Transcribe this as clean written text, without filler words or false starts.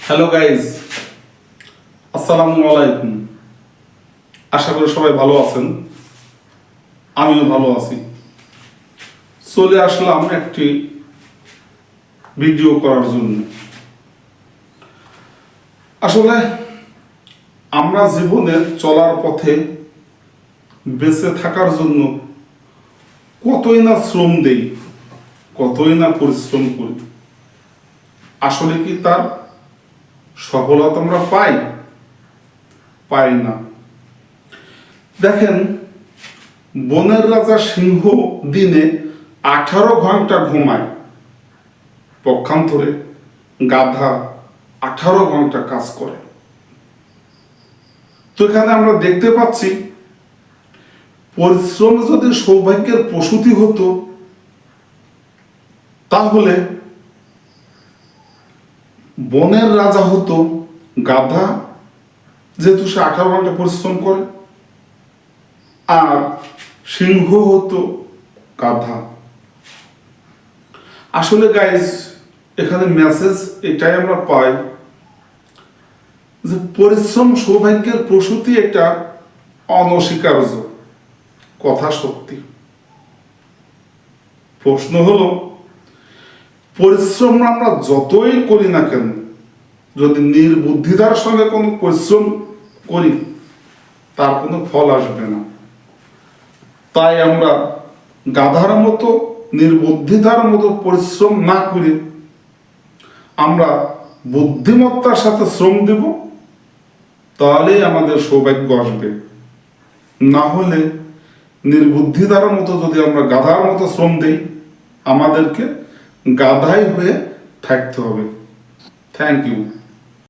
Hello guys, আসসালামু আলাইকুম। আশা করি সবাই ভালো আছেন, আমিও ভালো আছি। চলে আসলাম একটি ভিডিও করার জন্য। আসলে আমরা জীবনে চলার পথে বেঁচে থাকার জন্য কতই না শ্রম দেই, কতই না পরিশ্রম করি। আসলে কি তার সফলতা আমরা পাই না। দেখেন, বনের রাজা সিংহ দিনে 18 ঘন্টা ঘুমায়, পক্ষান্তরে গাধা 18 ঘন্টা কাজ করে। তো এখানে আমরা দেখতে পাচ্ছি, পরিশ্রম যদি সৌভাগ্যের প্রসূতি হতো, তাহলে বনের রাজা হতো গাধা, যেহেতু সে 18 ঘন্টা পরিশ্রম করে, আর সিংহ হতো গাধা। আসলে গাইজ, এখানে মেসেজ এটাই আমরা পাই যে পরিশ্রম সৌভাগ্যের প্রসূতি, এটা অনস্বীকার্য কথা, সত্যি। প্রশ্ন হলো, পরিশ্রম আমরা যতই করি না কেন, যদি নির্বুদ্ধিতার সঙ্গে কোনো পরিশ্রম করি, তার কোনো ফল আসবে না। তাই আমরা গাধার মতো, নির্বুদ্ধিতার মতো পরিশ্রম না করে আমরা বুদ্ধিমত্তার সাথে শ্রম দেব, তাহলেই আমাদের সৌভাগ্য আসবে। না হলে নির্বুদ্ধিতার মতো যদি আমরা গাধার মতো শ্রম দেই, আমাদেরকে গাধাই হয়ে থাকতে হবে। Thank you.